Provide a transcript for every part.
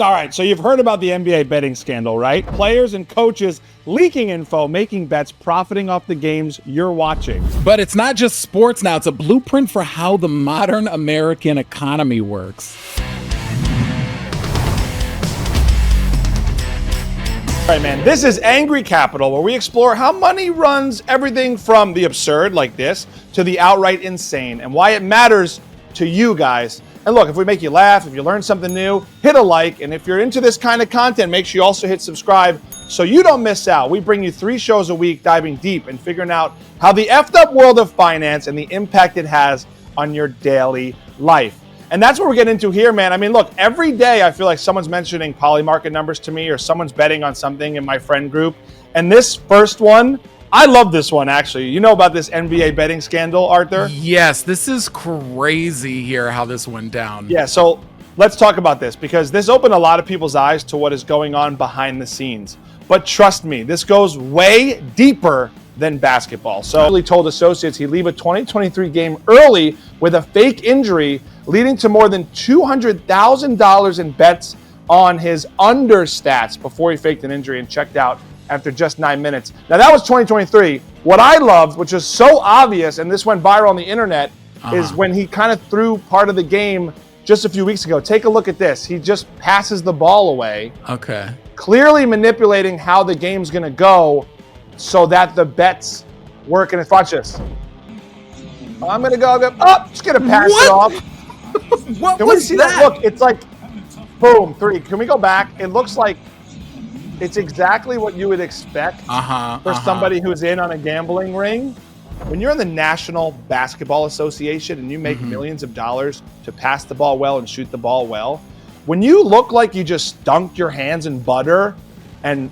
All right, so you've heard about the NBA betting scandal, right? Players and coaches leaking info, making bets, profiting off the games you're watching. But it's not just sports now. It's a blueprint for how the modern American economy works. All right, man, this is Angry Capital, where we explore how money runs everything from the absurd, like this, to the outright insane, and why it matters to you guys. And look, if we make you laugh, if you learn something new, hit a like. And if you're into this kind of content, make sure you also hit subscribe so you don't miss out. We bring you 3 shows a week diving deep and figuring out how the effed up world of finance and the impact it has on your daily life. And that's what we're getting into here, man. I mean, look, every day I feel like someone's mentioning poly market numbers to me or someone's betting on something in my friend group. And this first one, I love this one, actually. You know about this NBA betting scandal, Arthur? Yes, this is crazy here how this went down. Yeah, so let's talk about this because this opened a lot of people's eyes to what is going on behind the scenes. But trust me, this goes way deeper than basketball. So he told associates he'd leave a 2023 game early with a fake injury, leading to more than $200,000 in bets on his understats before he faked an injury and checked out after just 9 minutes. Now that was 2023. What I loved, which is so obvious, and this went viral on the internet, is when he kind of threw part of the game just a few weeks ago. Take a look at this. He just passes the ball away. Okay. Clearly manipulating how the game's gonna go so that the bets work. And watch this. I'm gonna go, just gonna pass it off. What Can was we see that? Look, it's like, boom, 3. Can we go back? It looks like it's exactly what you would expect for somebody who's in on a gambling ring. When you're in the National Basketball Association and you make millions of dollars to pass the ball well and shoot the ball well, when you look like you just dunked your hands in butter and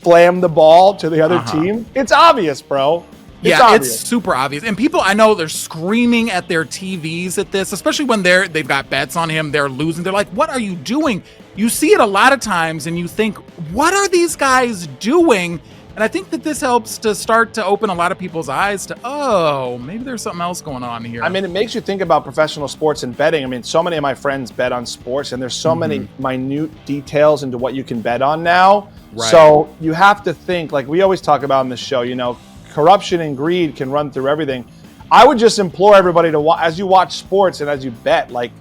slam the ball to the other team, it's obvious, bro. It's super obvious. And people, I know they're screaming at their TVs at this, especially when they've got bets on him, they're losing. They're like, what are you doing? You see it a lot of times and you think, what are these guys doing? And I think that this helps to start to open a lot of people's eyes to, oh, maybe there's something else going on here. I mean, it makes you think about professional sports and betting. I mean, so many of my friends bet on sports and there's so many minute details into what you can bet on now. Right. So you have to think, like we always talk about on this show, you know, corruption and greed can run through everything. I would just implore everybody to, as you watch sports and as you bet, like,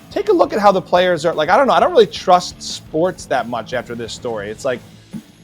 take a look at how the players are. Like, I don't know. I don't really trust sports that much after this story. It's like,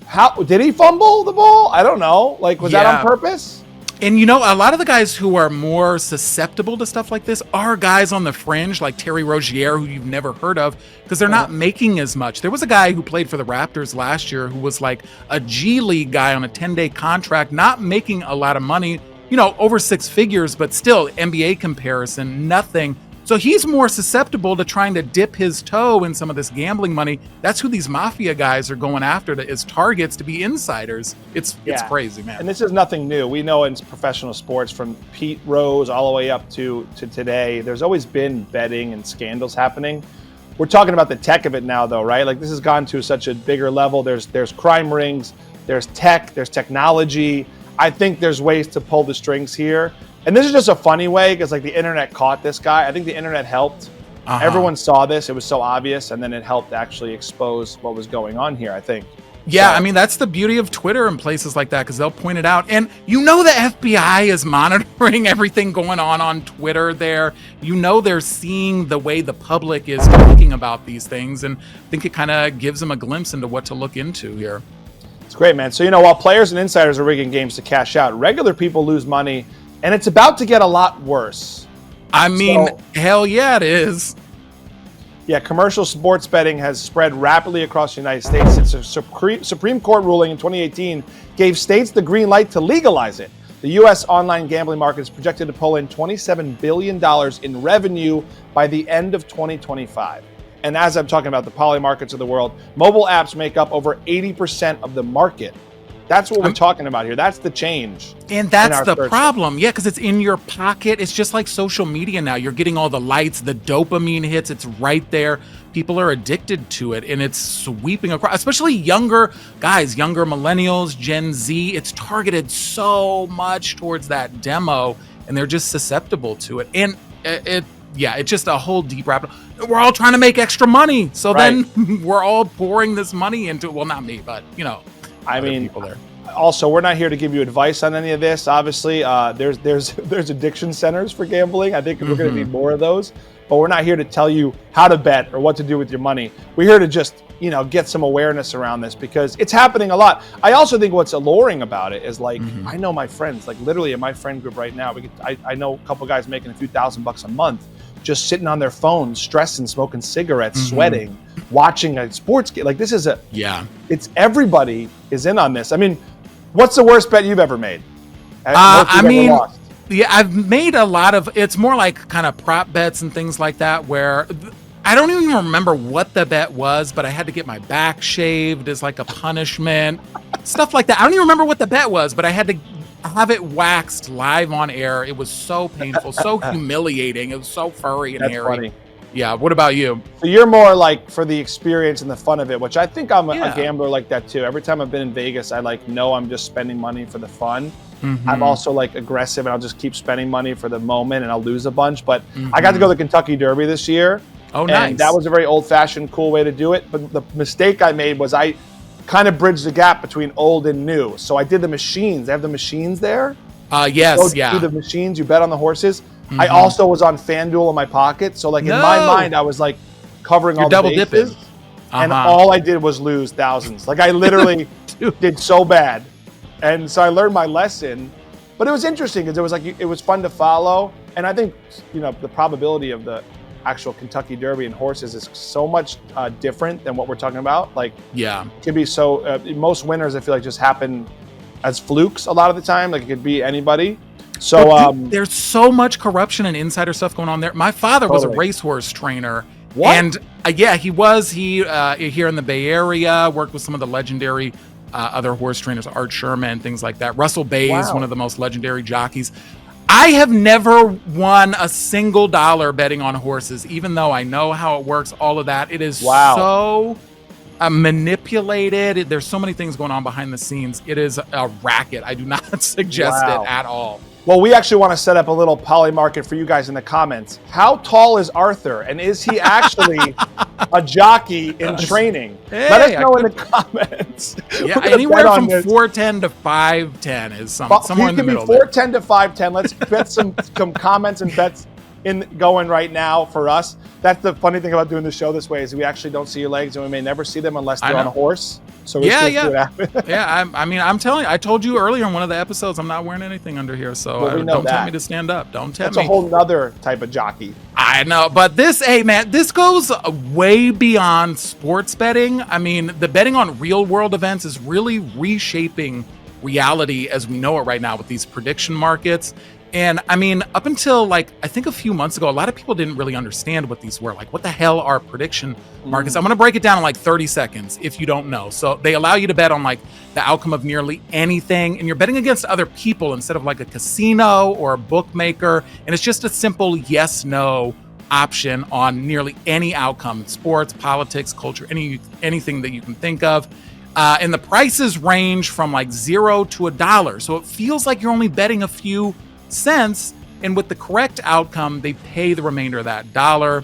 how did he fumble the ball? I don't know. Like, was that on purpose? And you know, a lot of the guys who are more susceptible to stuff like this are guys on the fringe, like Terry Rozier, who you've never heard of, because they're not making as much. There was a guy who played for the Raptors last year who was like a G League guy on a 10-day contract, not making a lot of money, you know, over 6 figures, but still NBA comparison, nothing. So he's more susceptible to trying to dip his toe in some of this gambling money. That's who these mafia guys are going after as targets to be insiders. It's crazy, man. And this is nothing new. We know in professional sports from Pete Rose all the way up to today, there's always been betting and scandals happening. We're talking about the tech of it now, though, right? Like, this has gone to such a bigger level. There's crime rings, there's tech, there's technology. I think there's ways to pull the strings here. And this is just a funny way because, like, the internet caught this guy. I think the internet helped. Everyone saw this. It was so obvious. And then it helped actually expose what was going on here, I think. Yeah, I mean, that's the beauty of Twitter and places like that, because they'll point it out. And you know the FBI is monitoring everything going on Twitter there. You know they're seeing the way the public is talking about these things. And I think it kind of gives them a glimpse into what to look into here. It's great, man. So, you know, while players and insiders are rigging games to cash out, regular people lose money. And it's about to get a lot worse. I mean, hell yeah, it is. Yeah, commercial sports betting has spread rapidly across the United States since a Supreme Court ruling in 2018 gave states the green light to legalize it. The U.S. online gambling market is projected to pull in $27 billion in revenue by the end of 2025. And as I'm talking about the poly markets of the world, mobile apps make up over 80% of the market. That's what we're talking about here. That's the change. And that's the problem. Yeah, because it's in your pocket. It's just like social media now. You're getting all the lights, the dopamine hits. It's right there. People are addicted to it, and it's sweeping across, especially younger guys, younger millennials, Gen Z. It's targeted so much towards that demo, and they're just susceptible to it. And it's just a whole deep rabbit hole. We're all trying to make extra money. So then we're all pouring this money into, well, not me, but I mean, people there. Also, we're not here to give you advice on any of this. Obviously, there's addiction centers for gambling. I think we're going to need more of those. But we're not here to tell you how to bet or what to do with your money. We're here to just, get some awareness around this because it's happening a lot. I also think what's alluring about it is like, I know my friends, like literally in my friend group right now, I know a couple guys making a few $1,000s a month, just sitting on their phones, stressing, smoking cigarettes, sweating, watching a sports game. Like this is it's everybody is in on this. I mean, what's the worst bet you've ever made? Lost? Yeah, I've made a lot of, it's more like kind of prop bets and things like that where I don't even remember what the bet was, but I had to get my back shaved as like a punishment, stuff like that. I don't even remember what the bet was, but I had to have it waxed live on air. It was so painful, so humiliating. It was so furry and hairy. Funny. Yeah, what about you? So you're more like for the experience and the fun of it, which I think I'm a gambler like that too. Every time I've been in Vegas, I know I'm just spending money for the fun. I'm also like aggressive and I'll just keep spending money for the moment and I'll lose a bunch. But I got to go to the Kentucky Derby this year. Oh, nice. And that was a very old-fashioned, cool way to do it. But the mistake I made was I kind of bridged the gap between old and new. So I did the machines. They have the machines there. Yes, do the machines. You bet on the horses. I also was on FanDuel in my pocket. So like in my mind, I was like covering all the bases. And all I did was lose thousands. Like I literally did so bad. And so I learned my lesson. But it was interesting because it was fun to follow. And I think, the probability of the actual Kentucky Derby and horses is so much different than what we're talking about. Like, it could be so, most winners I feel like just happen as flukes a lot of the time. Like it could be anybody. So there's so much corruption and insider stuff going on there. My father was a racehorse trainer. What? And he was here in the Bay Area, worked with some of the legendary other horse trainers, Art Sherman, things like that. Russell Bayes, one of the most legendary jockeys. I have never won a single dollar betting on horses, even though I know how it works, all of that. It is so manipulated. There's so many things going on behind the scenes. It is a racket. I do not suggest it at all. Well, we actually want to set up a little poly market for you guys in the comments. How tall is Arthur? And is he actually a jockey in training? Let us know in the comments. Yeah, anywhere from 4'10" to 5'10" is somewhere in the middle. He could be 4'10" to 5'10". Let's bet some comments and bets going right now for us. That's the funny thing about doing the show this way is we actually don't see your legs and we may never see them unless they're on a horse. So we're see what happens. I'm telling you, I told you earlier in one of the episodes, I'm not wearing anything under here. So don't tell me to stand up. Don't tempt me. That's a whole nother type of jockey. I know, but this goes way beyond sports betting. I mean, the betting on real world events is really reshaping reality as we know it right now with these prediction markets. And I mean, up until I think a few months ago, a lot of people didn't really understand what these were. Like, what the hell are prediction markets? I'm going to break it down in 30 seconds if you don't know. So they allow you to bet on the outcome of nearly anything. And you're betting against other people instead of a casino or a bookmaker. And it's just a simple yes, no option on nearly any outcome, sports, politics, culture, anything that you can think of. And the prices range from $0 to $1. So it feels like you're only betting a few cents, and with the correct outcome, they pay the remainder of that dollar.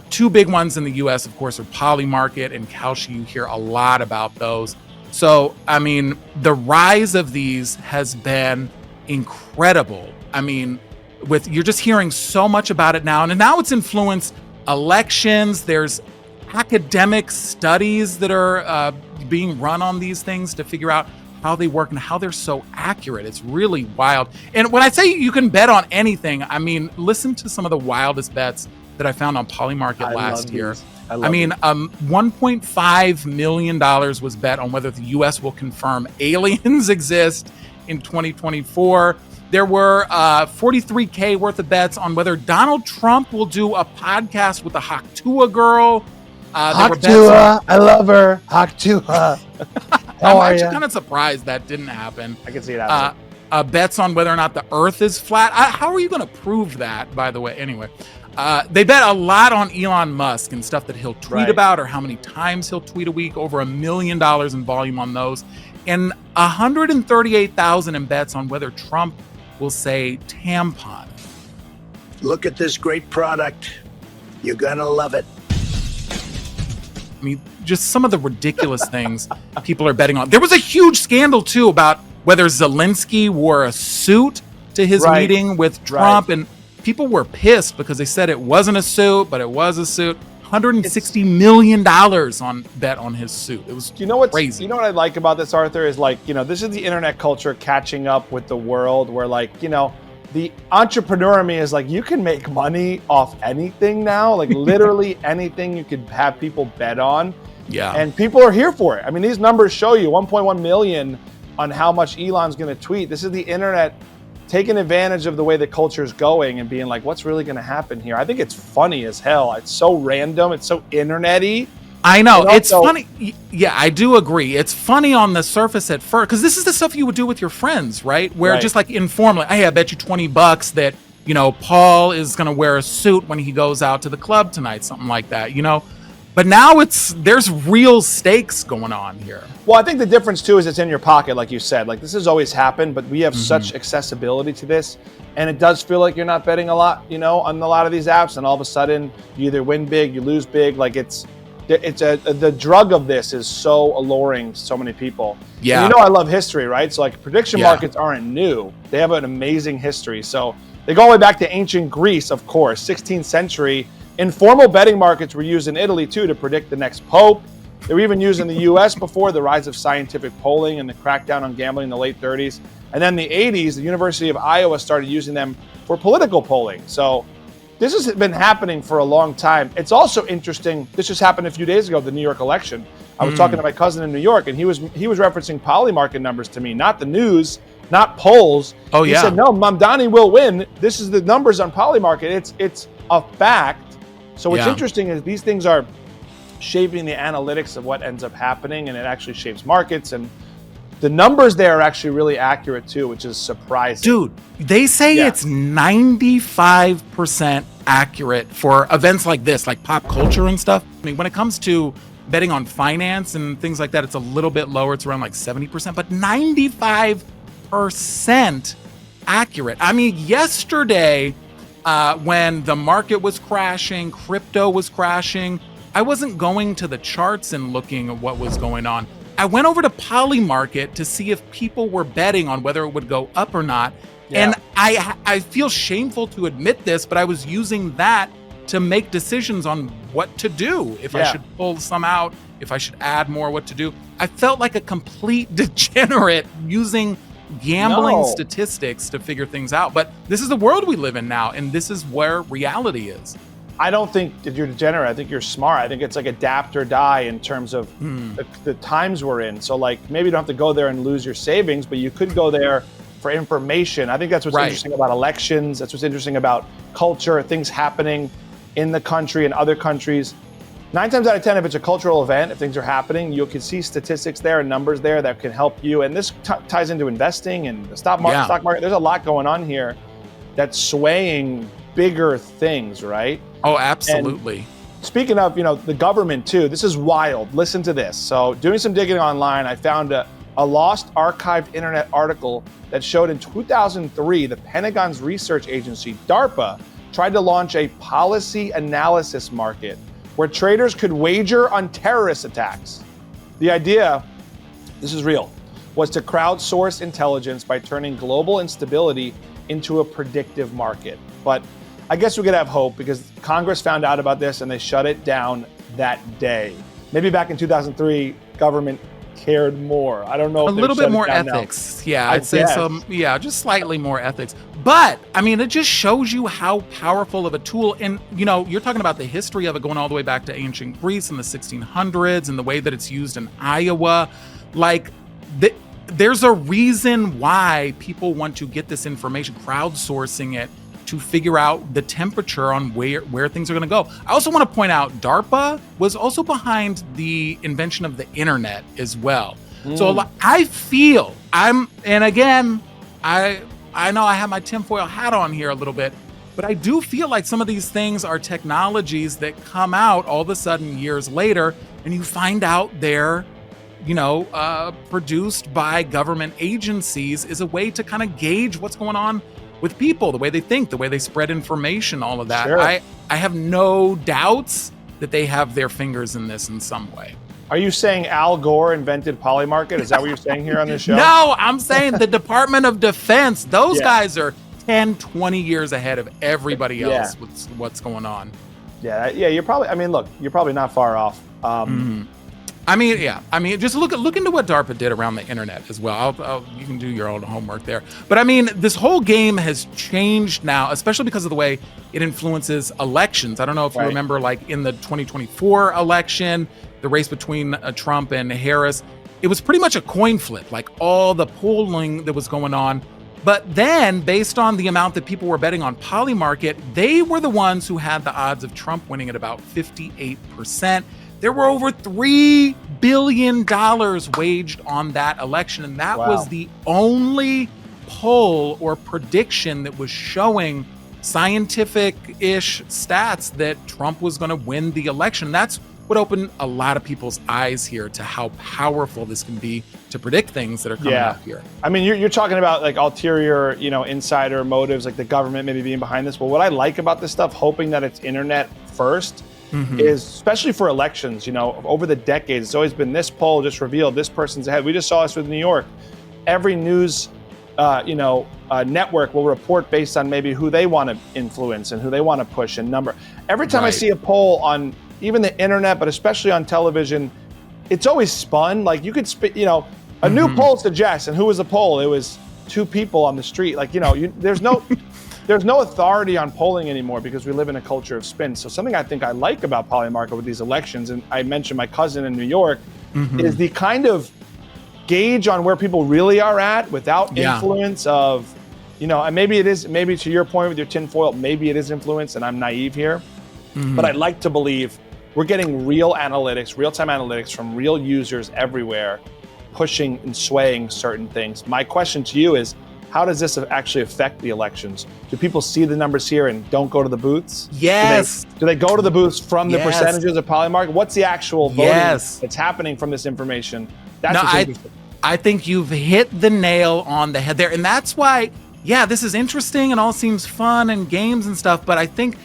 Two big ones in the US, of course, are Polymarket and Kalshi. You hear a lot about those. So, I mean, the rise of these has been incredible. I mean, you're just hearing so much about it now, and now it's influenced elections. There's academic studies that are being run on these things to figure out how they work and how they're so accurate. It's really wild. And when I say you can bet on anything, I mean, listen to some of the wildest bets that I found on Polymarket last year. I mean, $1.5 million was bet on whether the U.S. will confirm aliens exist in 2024. There were $43K worth of bets on whether Donald Trump will do a podcast with the Haktua girl. Haktua, I love her. Haktua. I'm actually kind of surprised that didn't happen. I can see it happening. Bets on whether or not the Earth is flat. How are you going to prove that, by the way? Anyway, they bet a lot on Elon Musk and stuff that he'll tweet about or how many times he'll tweet a week. Over $1 million in volume on those. And 138,000 in bets on whether Trump will say tampon. Look at this great product. You're gonna love it. I mean, just some of the ridiculous things people are betting on. There was a huge scandal, too, about whether Zelensky wore a suit to his meeting with Trump. And people were pissed because they said it wasn't a suit, but it was a suit. $160 million on bet on his suit. It was crazy. You know what I like about this, Arthur, is like, this is the internet culture catching up with the world where like, the entrepreneur in me is like, you can make money off anything now, like literally anything you could have people bet on. Yeah. And people are here for it. I mean, these numbers show you 1.1 million on how much Elon's going to tweet. This is the internet taking advantage of the way the culture is going and being like, what's really going to happen here? I think it's funny as hell. It's so random. It's so internet-y. I know. It's funny. Yeah, I do agree. It's funny on the surface at first, because this is the stuff you would do with your friends, right? Where just like informally, hey, I bet you $20 that, Paul is going to wear a suit when he goes out to the club tonight, something like that, But now there's real stakes going on here. Well, I think the difference too is it's in your pocket, like you said. Like this has always happened, but we have such accessibility to this, and it does feel like you're not betting a lot, on a lot of these apps, and all of a sudden you either win big, you lose big. Like the drug of this is so alluring to so many people. Yeah. And I love history, right? So like prediction markets aren't new. They have an amazing history. So they go all the way back to ancient Greece, of course, 16th century. Informal betting markets were used in Italy too to predict the next pope. They were even used in the U.S. before the rise of scientific polling and the crackdown on gambling in the late 30s. And then in the 80s, the University of Iowa started using them for political polling. So this has been happening for a long time. It's also interesting. This just happened a few days ago, the New York election. I was talking to my cousin in New York, and he was referencing Polymarket numbers to me, not the news, not polls. Oh, yeah. He said, no, Mamdani will win. This is the numbers on Polymarket. It's a fact. So what's interesting is these things are shaping the analytics of what ends up happening, and it actually shapes markets. And the numbers there are actually really accurate too, which is surprising. Dude, they say it's 95% accurate for events like this, like pop culture and stuff. I mean, when it comes to betting on finance and things like that, it's a little bit lower. It's around like 70%, but 95% accurate. I mean, yesterday, when the market was crashing, crypto was crashing, I wasn't going to the charts and looking at what was going on. I went over to Polymarket to see if people were betting on whether it would go up or not. Yeah. And I feel shameful to admit this, but I was using that to make decisions on what to do, if I should pull some out, if I should add more, what to do. I felt like a complete degenerate using gambling statistics to figure things out. But this is the world we live in now, and this is where reality is. I don't think that you're degenerate. I think you're smart. I think it's like adapt or die in terms of the times we're in. So like maybe you don't have to go there and lose your savings, but you could go there for information. I think that's what's interesting about elections. That's what's interesting about culture, things happening in the country and other countries. 9 times out of 10, if it's a cultural event, if things are happening, you can see statistics there and numbers there that can help you. And this ties into investing and the stock market. There's a lot going on here that's swaying bigger things, right? Oh, absolutely. And speaking of, the government too, this is wild. Listen to this. So doing some digging online, I found a lost archived internet article that showed in 2003, the Pentagon's research agency, DARPA, tried to launch a policy analysis market where traders could wager on terrorist attacks. The idea, this is real, was to crowdsource intelligence by turning global instability into a predictive market. But I guess we could have hope because Congress found out about this and they shut it down that day. Maybe back in 2003, government cared more. I don't know. A little bit more ethics. Now. Yeah, I'd say some. Yeah, just slightly more ethics. But I mean, it just shows you how powerful of a tool. And you're talking about the history of it going all the way back to ancient Greece in the 1600s and the way that it's used in Iowa. Like, there's a reason why people want to get this information, crowdsourcing it to figure out the temperature on where things are going to go. I also want to point out DARPA was also behind the invention of the internet as well. So I feel and again, I know I have my tinfoil hat on here a little bit, but I do feel like some of these things are technologies that come out all of a sudden years later, and you find out they're produced by government agencies is a way to kind of gauge what's going on with people, the way they think, the way they spread information, all of that. Sure. I have no doubts that they have their fingers in this in some way. Are you saying Al Gore invented Polymarket? Is that what you're saying here on this show? No, I'm saying the Department of Defense, those Yeah. guys are 10, 20 years ahead of everybody Yeah. else with what's going on. Yeah, you're probably, I mean, look, you're probably not far off. I mean, just look into what DARPA did around the internet as well. You can do your own homework there. But I mean, this whole game has changed now, especially because of the way it influences elections. I don't know if you Right. remember, like in the 2024 election, the race between Trump and Harris, it was pretty much a coin flip, like all the polling that was going on. But then, based on the amount that people were betting on Polymarket, they were the ones who had the odds of Trump winning at about 58%. There were over $3 billion waged on that election, and that Wow. was the only poll or prediction that was showing scientific-ish stats that Trump was going to win the election. That's what opened a lot of people's eyes here to how powerful this can be to predict things that are coming up here. I mean, you're talking about like ulterior, insider motives, like the government maybe being behind this. Well, what I like about this stuff, hoping that it's internet first, is especially for elections, over the decades, it's always been this poll just revealed this person's ahead. We just saw this with New York. Every news, network will report based on maybe who they want to influence and who they want to push and number. Every time I see a poll on even the internet, but especially on television, it's always spun. Like you could, a new poll suggests, and who was the poll? It was two people on the street. Like, there's no authority on polling anymore because we live in a culture of spin. So something I think I like about Polymarket with these elections, and I mentioned my cousin in New York, is the kind of gauge on where people really are at without influence of, and maybe to your point with your tinfoil, maybe it is influence and I'm naive here, but I'd like to believe we're getting real analytics, real-time analytics from real users everywhere, pushing and swaying certain things. My question to you is, how does this actually affect the elections? Do people see the numbers here and don't go to the booths? Yes. Do they go to the booths from the percentages of Polymarket? What's the actual voting that's happening from this information? That's what's interesting. I think you've hit the nail on the head there. And that's why, this is interesting and all seems fun and games and stuff, but I think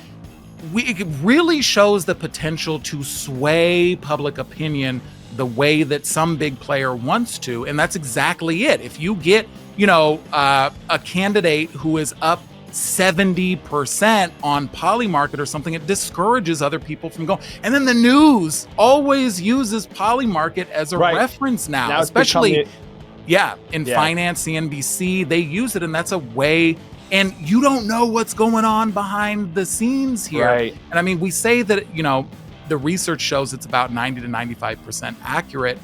it really shows the potential to sway public opinion the way that some big player wants to. And that's exactly it. If you get, a candidate who is up 70% on Polymarket or something, it discourages other people from going. And then the news always uses Polymarket as a reference now especially in finance, CNBC, they use it, and that's a way, and you don't know what's going on behind the scenes here. Right. And I mean, we say that, the research shows it's about 90 to 95% accurate.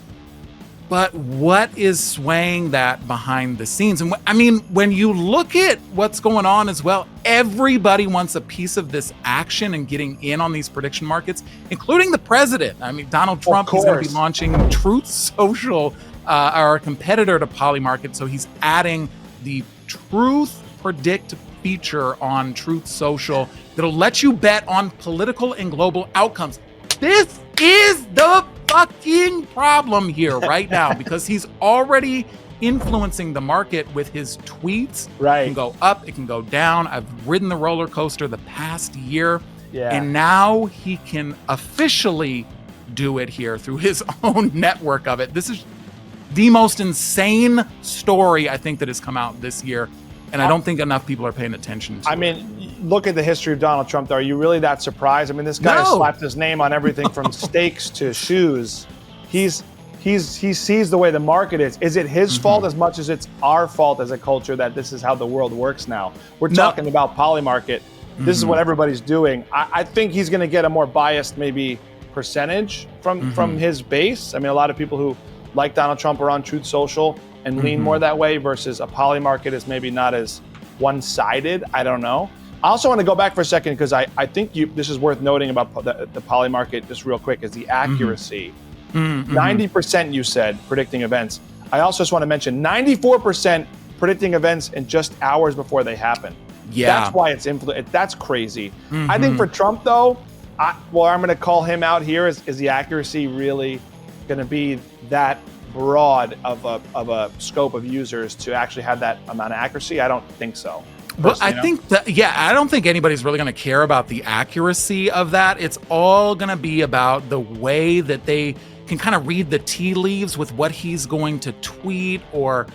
But what is swaying that behind the scenes? And I mean, when you look at what's going on as well, everybody wants a piece of this action and getting in on these prediction markets, including the president. I mean, Donald Trump is going to be launching Truth Social, our competitor to Polymarket. So he's adding the Truth Predict feature on Truth Social that'll let you bet on political and global outcomes. This is the fucking problem here right now because he's already influencing the market with his tweets. Right. It can go up, it can go down. I've ridden the roller coaster the past year. Yeah. And now he can officially do it here through his own network of it. This is the most insane story I think that has come out this year. And I don't think enough people are paying attention to it. I mean, look at the history of Donald Trump, though. Are you really that surprised? I mean, this guy has slapped his name on everything from steaks to shoes. He sees the way the market is. Is it his fault as much as it's our fault as a culture that this is how the world works now? We're talking about Polymarket. This is what everybody's doing. I think he's going to get a more biased, maybe, percentage from his base. I mean, a lot of people who like Donald Trump are on Truth Social and lean more that way versus a Polymarket is maybe not as one-sided. I don't know. I also want to go back for a second because I think this is worth noting about the Polymarket just real quick is the accuracy. 90% you said predicting events. I also just want to mention 94% predicting events in just hours before they happen. Yeah. That's why it's that's crazy. I think for Trump though, I'm going to call him out here. Is the accuracy really going to be that broad of a scope of users to actually have that amount of accuracy? I don't think so. Well, I think that, I don't think anybody's really going to care about the accuracy of that. It's all going to be about the way that they can kind of read the tea leaves with what he's going to tweet or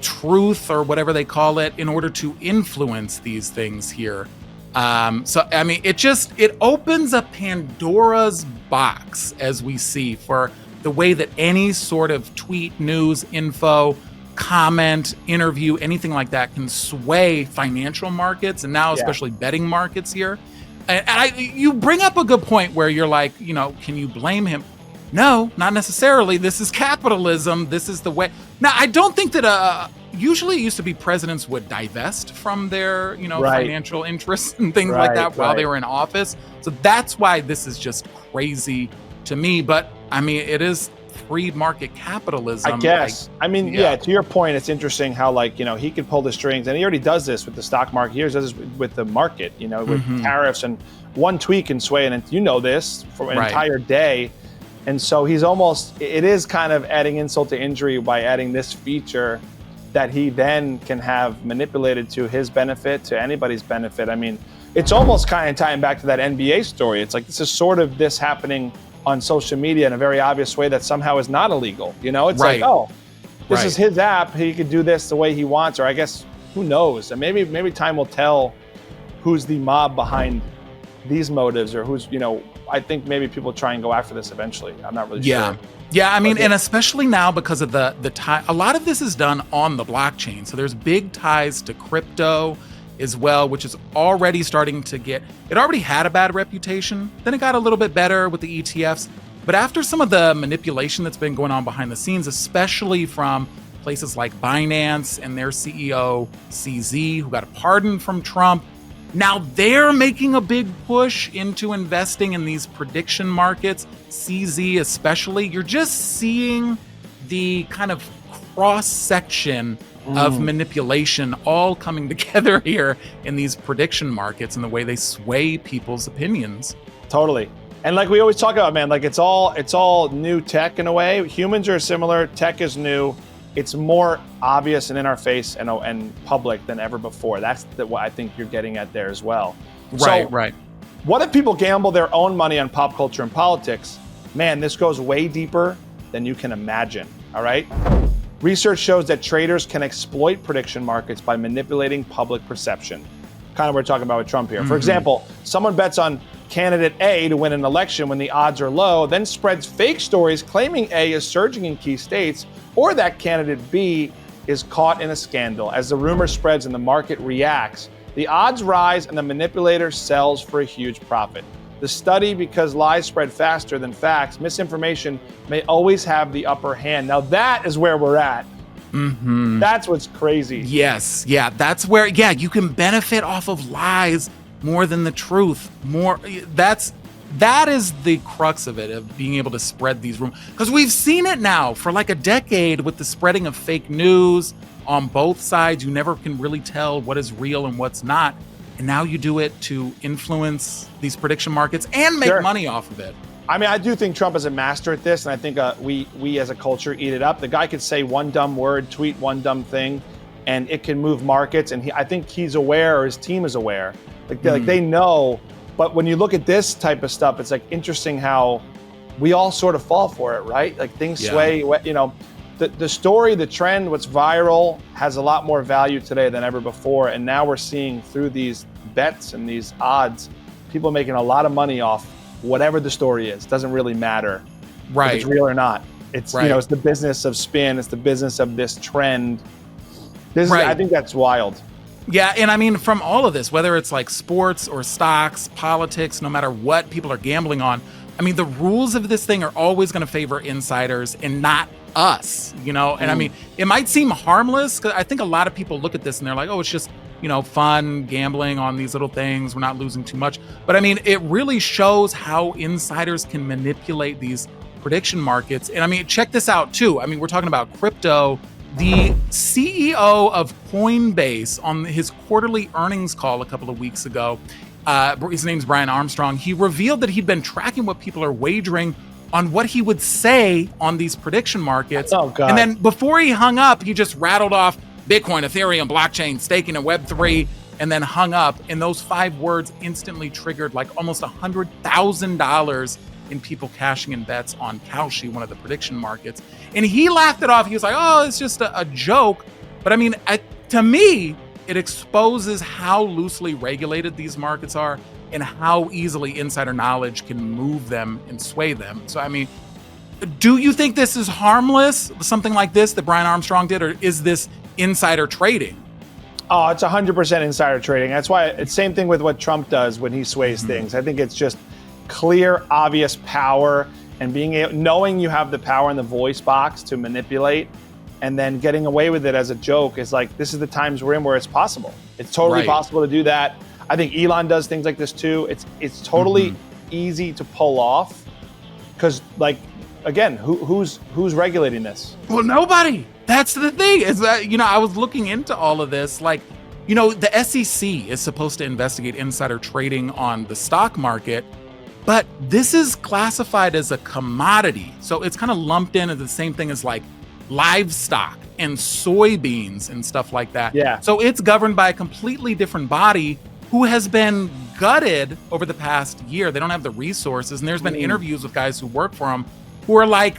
truth or whatever they call it in order to influence these things here. So, I mean, it opens a Pandora's box, as we see, for the way that any sort of tweet, news, info, comment, interview, anything like that can sway financial markets and now especially betting markets here. And you bring up a good point where you're like, can you blame him? No, not necessarily. This is capitalism. This is the way. Now, I don't think that usually it used to be presidents would divest from their, financial interests and things like that while they were in office. So that's why this is just crazy to me. But I mean, it is free market capitalism. I guess. To your point, it's interesting how he could pull the strings, and he already does this with the stock market. He always does this with the market, with tariffs, and one tweet can sway, and this for an entire day. And so it is kind of adding insult to injury by adding this feature that he then can have manipulated to his benefit, to anybody's benefit. I mean, it's almost kind of tying back to that NBA story. It's like this is sort of this happening on social media in a very obvious way that somehow is not illegal. It's like, this is his app. He could do this the way he wants, or I guess, who knows? And maybe time will tell who's the mob behind these motives, or who's, I think maybe people try and go after this eventually. I'm not really sure. Yeah, I mean, and especially now because of the tie, a lot of this is done on the blockchain. So there's big ties to crypto as well, which is already starting to it already had a bad reputation. Then it got a little bit better with the ETFs. But after some of the manipulation that's been going on behind the scenes, especially from places like Binance and their CEO, CZ, who got a pardon from Trump, now they're making a big push into investing in these prediction markets, CZ especially. You're just seeing the kind of cross-section of manipulation all coming together here in these prediction markets and the way they sway people's opinions. Totally. And like we always talk about, man, like it's all new tech in a way. Humans are similar, tech is new. It's more obvious and in our face and public than ever before. That's what I think you're getting at there as well. Right. What if people gamble their own money on pop culture and politics? Man, this goes way deeper than you can imagine, all right? Research shows that traders can exploit prediction markets by manipulating public perception. Kind of what we're talking about with Trump here. For example, someone bets on candidate A to win an election when the odds are low, then spreads fake stories claiming A is surging in key states, or that candidate B is caught in a scandal. As the rumor spreads and the market reacts, the odds rise and the manipulator sells for a huge profit. The study, because lies spread faster than facts, misinformation may always have the upper hand. Now that is where we're at. That's what's crazy. Yes, that's where, you can benefit off of lies more than the truth. That is the crux of it, of being able to spread these rumors. Because we've seen it now for like a decade with the spreading of fake news on both sides. You never can really tell what is real and what's not. And now you do it to influence these prediction markets and make money off of it. I mean, I do think Trump is a master at this, and I think we as a culture eat it up. The guy could say one dumb word, tweet one dumb thing, and it can move markets. And I think he's aware, or his team is aware. Like they know. But when you look at this type of stuff, it's like interesting how we all sort of fall for it, right? Like things sway, the story, the trend, what's viral has a lot more value today than ever before. And now we're seeing through these bets and these odds, people making a lot of money off whatever the story is. Doesn't really matter if it's real or not. It's, it's the business of spin. It's the business of this trend. I think that's wild. Yeah, and I mean, from all of this, whether it's like sports or stocks, politics, no matter what people are gambling on, I mean, the rules of this thing are always going to favor insiders and not us, And I mean, it might seem harmless, because I think a lot of people look at this and they're like, oh, it's just, fun gambling on these little things. We're not losing too much. But I mean, it really shows how insiders can manipulate these prediction markets. And I mean, check this out too. I mean, we're talking about crypto. The CEO of Coinbase, on his quarterly earnings call a couple of weeks ago, his name's Brian Armstrong, he revealed that he'd been tracking what people are wagering on what he would say on these prediction markets. Oh, God. And then before he hung up, he just rattled off Bitcoin, Ethereum, blockchain, staking, and Web3. and then hung up. And those 5 words instantly triggered like almost $100,000 in people cashing in bets on Kalshi, one of the prediction markets. And he laughed it off. He was like, oh, it's just a joke. But I mean, to me, it exposes how loosely regulated these markets are and how easily insider knowledge can move them and sway them. So, I mean, do you think this is harmless, something like this that Brian Armstrong did, or is this insider trading? Oh, it's 100% insider trading. That's why it's same thing with what Trump does when he sways things. I think it's just clear, obvious power and knowing you have the power in the voice box to manipulate and then getting away with it as a joke is like, this is the times we're in where it's possible. It's totally possible to do that. I think Elon does things like this too. It's totally easy to pull off because, like, again, who's regulating this? Well, nobody. That's the thing is that, I was looking into all of this. Like, the SEC is supposed to investigate insider trading on the stock market, but this is classified as a commodity. So it's kind of lumped in as the same thing as like livestock and soybeans and stuff like that. Yeah. So it's governed by a completely different body who has been gutted over the past year. They don't have the resources. And there's been interviews with guys who work for them who are like,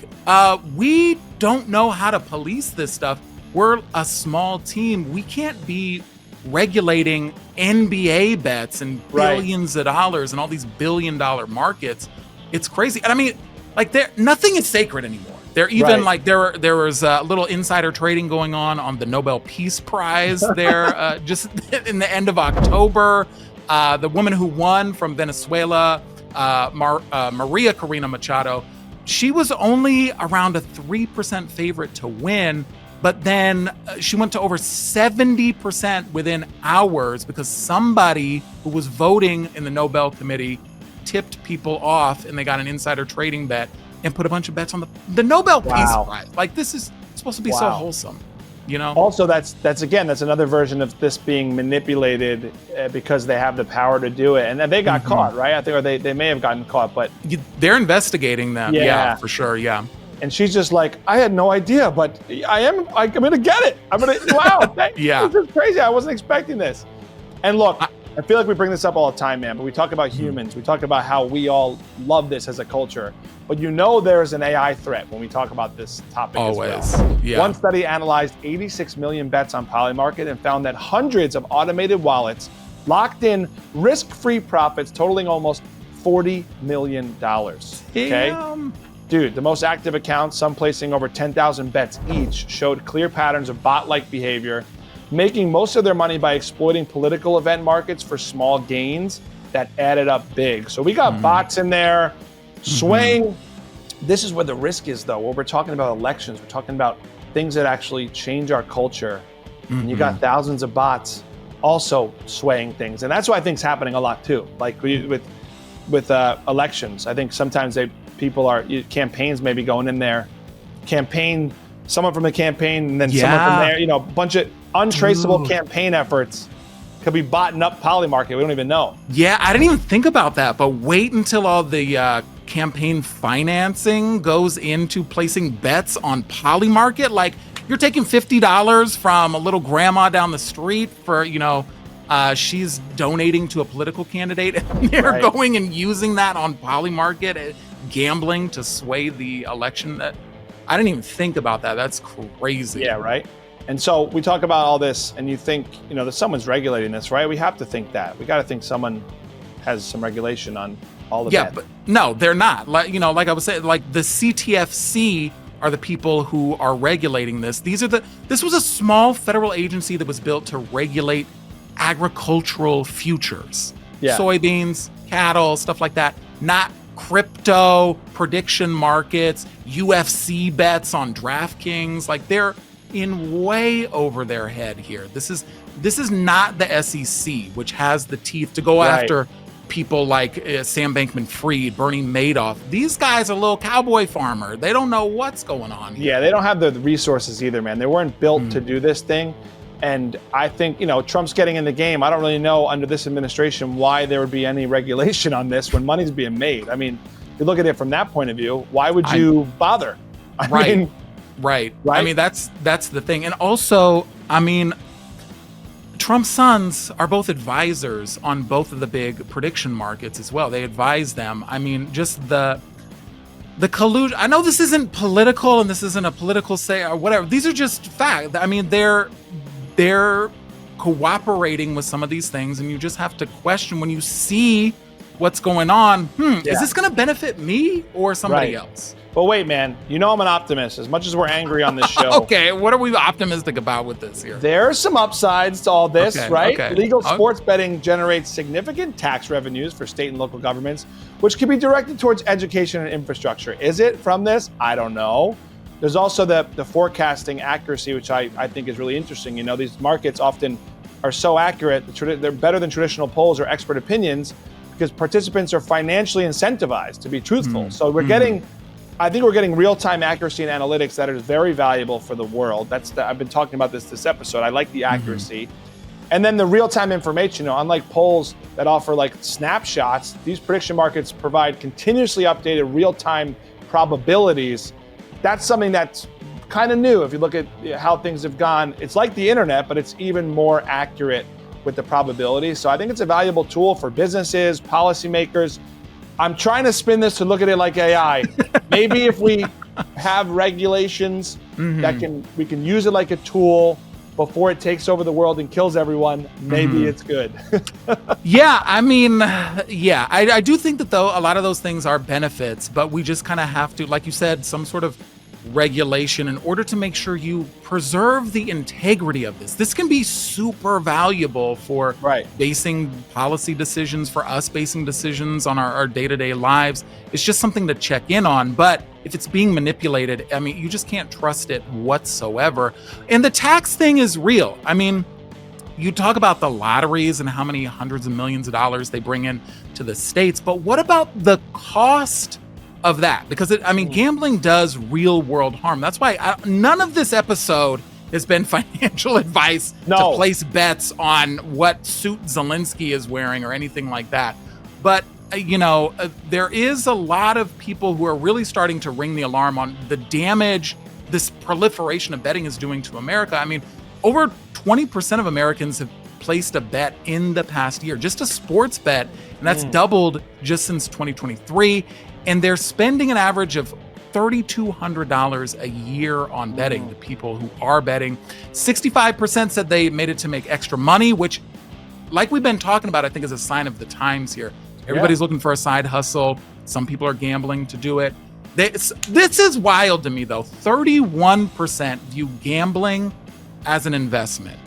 we don't know how to police this stuff. We're a small team. We can't be regulating NBA bets and billions of dollars and all these billion-dollar markets. It's crazy. And I mean, like, nothing is sacred anymore. They're even like there was a little insider trading going on the Nobel Peace Prize there just in the end of October. The woman who won from Venezuela, Maria Corina Machado, she was only around a 3% favorite to win, but then she went to over 70% within hours because somebody who was voting in the Nobel Committee tipped people off and they got an insider trading bet and put a bunch of bets on the Nobel Peace Prize. Like, this is supposed to be so wholesome, Also, that's another version of this being manipulated because they have the power to do it, and they got caught, right? I think, or they may have gotten caught, but they're investigating them. Yeah, for sure. Yeah. And she's just like, I had no idea, but I'm going to get it. Wow. Yeah. This is crazy. I wasn't expecting this. And look, I feel like we bring this up all the time, man, but we talk about humans. We talk about how we all love this as a culture. But there's an AI threat when we talk about this topic Always. as well. Yeah. One study analyzed 86 million bets on Polymarket and found that hundreds of automated wallets locked in risk-free profits totaling almost $40 million. Okay? Damn. Dude, the most active accounts, some placing over 10,000 bets each, showed clear patterns of bot-like behavior, making most of their money by exploiting political event markets for small gains that added up big. So we got bots in there swaying. This is where the risk is, though. When we're talking about elections, we're talking about things that actually change our culture. And you got thousands of bots also swaying things. And that's what I think is happening a lot, too. Like with elections, I think sometimes campaigns maybe going in there, someone from the campaign, and then someone from there, a bunch of untraceable campaign efforts could be botting up Polymarket. We don't even know. Yeah, I didn't even think about that, but wait until all the campaign financing goes into placing bets on Polymarket. Like, you're taking $50 from a little grandma down the street for, she's donating to a political candidate, and they're going and using that on Polymarket, gambling to sway the election. I didn't even think about that. That's crazy. Yeah, right? And so we talk about all this, and you think, that someone's regulating this, right? We have to think that. We got to think someone has some regulation on all of that. Yeah, but no, they're not. Like, like I was saying, like the CTFC are the people who are regulating this. This was a small federal agency that was built to regulate agricultural futures. Yeah. Soybeans, cattle, stuff like that. Not crypto, prediction markets, UFC bets on DraftKings. Like, they're in way over their head here. This is not the SEC, which has the teeth to go after people like Sam Bankman-Fried, Bernie Madoff. These guys are a little cowboy farmer. They don't know what's going on here. Yeah, they don't have the resources either, man. They weren't built to do this thing. And I think, Trump's getting in the game. I don't really know under this administration why there would be any regulation on this when money's being made. I mean, if you look at it from that point of view, why would you bother? Right. I mean, that's the thing. And also, I mean, Trump's sons are both advisors on both of the big prediction markets as well. They advise them. I mean, just the collusion. I know this isn't political and this isn't a political say or whatever. These are just facts. I mean, they're cooperating with some of these things, and you just have to question when you see what's going on. Is this going to benefit me or somebody else? But wait, man, you know I'm an optimist. As much as we're angry on this show. Okay, what are we optimistic about with this here? There are some upsides to all this, right? Okay. Legal sports betting generates significant tax revenues for state and local governments, which can be directed towards education and infrastructure. Is it from this? I don't know. There's also the forecasting accuracy, which I think is really interesting. You know, these markets often are so accurate. They're better than traditional polls or expert opinions because participants are financially incentivized to be truthful. So I think we're getting real-time accuracy and analytics that is very valuable for the world. I've been talking about this episode. I like the accuracy. And then the real-time information, you know, unlike polls that offer like snapshots, these prediction markets provide continuously updated real-time probabilities. That's something that's kind of new. If you look at how things have gone, it's like the internet, but it's even more accurate with the probabilities. So I think it's a valuable tool for businesses, policymakers. I'm trying to spin this to look at it like AI. Maybe if we have regulations that we can use it like a tool before it takes over the world and kills everyone, maybe it's good. I do think that though a lot of those things are benefits, but we just kind of have to, like you said, some sort of regulation in order to make sure you preserve the integrity of this. This can be super valuable for basing policy decisions, for us basing decisions on our day-to-day lives. It's just something to check in on. But if it's being manipulated, I mean, you just can't trust it whatsoever. And the tax thing is real. I mean, you talk about the lotteries and how many hundreds of millions of dollars they bring in to the states, but what about the cost of that? Because gambling does real world harm. That's why none of this episode has been financial advice to place bets on what suit Zelensky is wearing or anything like that. But there is a lot of people who are really starting to ring the alarm on the damage this proliferation of betting is doing to America. I mean, over 20% of Americans have placed a bet in the past year, just a sports bet, and that's doubled just since 2023. And they're spending an average of $3,200 a year on betting, the people who are betting. 65% said they made it to make extra money, which, like we've been talking about, I think is a sign of the times here. Everybody's looking for a side hustle. Some people are gambling to do it. This is wild to me, though. 31% view gambling as an investment.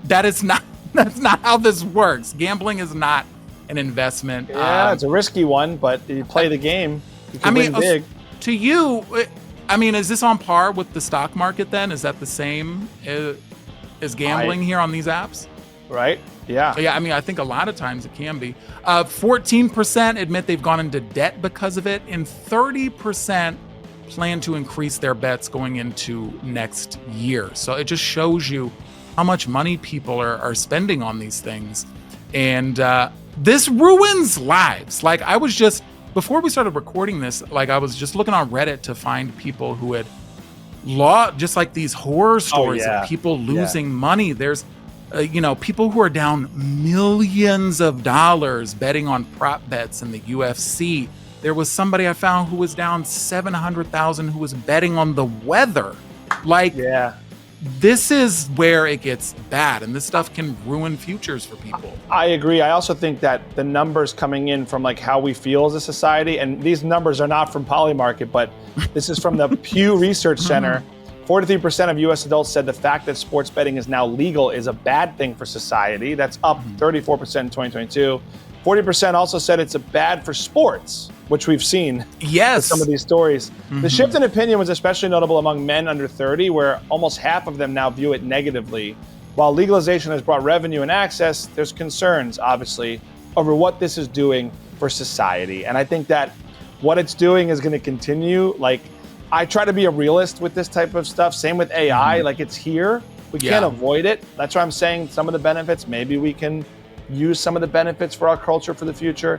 That's not how this works. Gambling is not an investment. Yeah, it's a risky one, but you play the game, you can win big. To you, is this on par with the stock market then? Is that the same as gambling here on these apps? Right, yeah. Yeah, I think a lot of times it can be. 14% admit they've gone into debt because of it, and 30% plan to increase their bets going into next year. So it just shows you how much money people are spending on these things. And this ruins lives. Like, before we started recording this, I was just looking on Reddit to find people who had just like these horror stories of people losing money. There's, people who are down millions of dollars betting on prop bets in the UFC. There was somebody I found who was down $700,000 who was betting on the weather. This is where it gets bad, and this stuff can ruin futures for people. I agree. I also think that the numbers coming in from how we feel as a society, and these numbers are not from Polymarket, but this is from the Pew Research Center. 43% of U.S. adults said the fact that sports betting is now legal is a bad thing for society. That's up 34% in 2022. 40% also said it's bad for sports, which we've seen with some of these stories. The shift in opinion was especially notable among men under 30, where almost half of them now view it negatively. While legalization has brought revenue and access, there's concerns, obviously, over what this is doing for society. And I think that what it's doing is going to continue. I try to be a realist with this type of stuff. Same with AI. It's here. We can't avoid it. That's why I'm saying some of the benefits, maybe we can use some of the benefits for our culture for the future.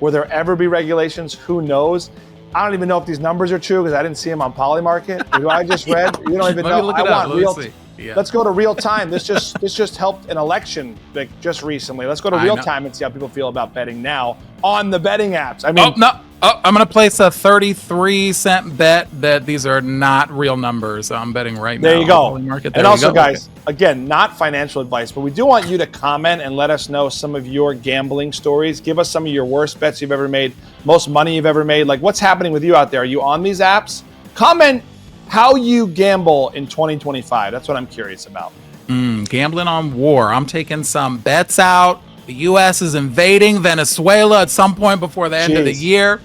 Will there ever be regulations? Who knows? I don't even know if these numbers are true because I didn't see them on Polymarket. Do I just read? You don't even Let me know. look I it up. want real. Let me see. Yeah. Let's go to real time. This just helped an election like just recently. Let's go to real time and see how people feel about betting now on the betting apps. I mean, I'm going to place a 33-cent bet that these are not real numbers. I'm betting right now. there you go. There And also, guys, again, not financial advice, but we do want you to comment and let us know some of your gambling stories. Give us some of your worst bets you've ever made, most money you've ever made. Like, what's happening with you out there? Are you on these apps? Comment how you gamble in 2025. That's what I'm curious about. Gambling on war. I'm taking some bets out. The U.S. is invading Venezuela at some point before the end of the year.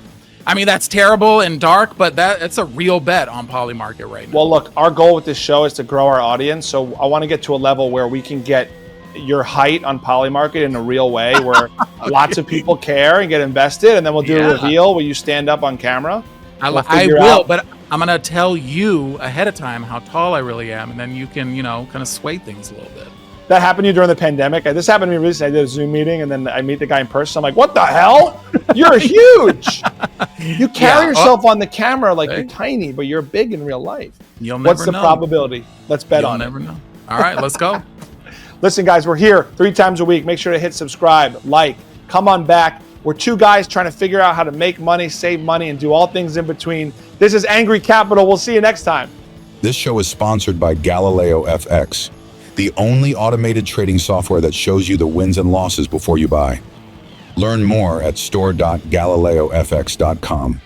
I mean, that's terrible and dark, but it's a real bet on Polymarket right now. Well, look, our goal with this show is to grow our audience. So I want to get to a level where we can get your height on Polymarket in a real way where lots of people care and get invested. And then we'll do a reveal where you stand up on camera. I will, but I'm going to tell you ahead of time how tall I really am. And then you can, kind of sway things a little bit. That happened to you during the pandemic. This happened to me recently. I did a Zoom meeting and then I meet the guy in person. I'm like, what the hell? You're huge. You carry yourself on the camera like you're tiny, but you're big in real life. What's the probability? Let's bet on it. You'll never know. All right, let's go. Listen, guys, we're here 3 times a week. Make sure to hit subscribe, like, come on back. We're 2 guys trying to figure out how to make money, save money, and do all things in between. This is Angry Capital. We'll see you next time. This show is sponsored by Galileo FX, the only automated trading software that shows you the wins and losses before you buy. Learn more at store.galileofx.com.